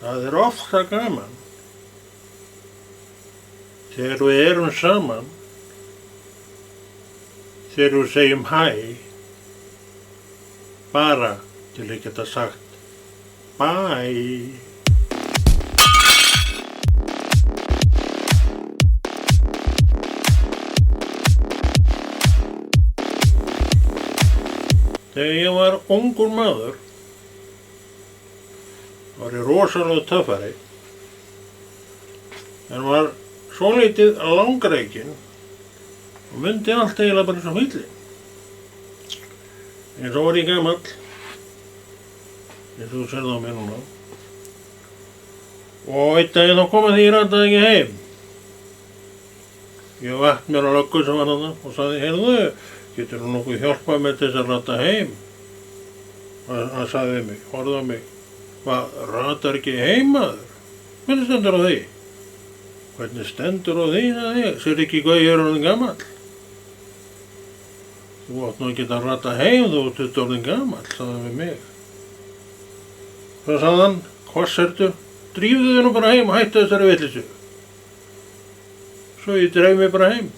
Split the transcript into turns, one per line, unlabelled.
Það er ofta gaman þegar við erum saman, þegar við segjum hæ, bara til að geta sagt bye. Þegar ég var ungur maður var ég rosalega töffari, en var svolítið langreikinn og mundi allt eiginlega bara eins og fíllinn. En svo var ég gamall, eins og þú sérð á mér núna, og einn daginn þá kom að því ég rataði ekki heim. Ég vatt mér á löggu sem var þarna og sagði, heyrðu, getur þú nokkuð hjálpað með þess að rata heim? Hann sagði við mig, horfði á mig, hvað, ratar ekki heim maður? Hvernig stendur á því? Hvernig stendur á því, sagði ég, sér ekki hvað ég er orðinn gamall? Þú átt nú ekki að rata heim, þú ert orðinn gamall, sagði hann við mig. Svo sagði hann, hvað sértu? Drífðu þig nú bara heim og hættu þessari vitleysu. Svo ég dreif mig bara heim.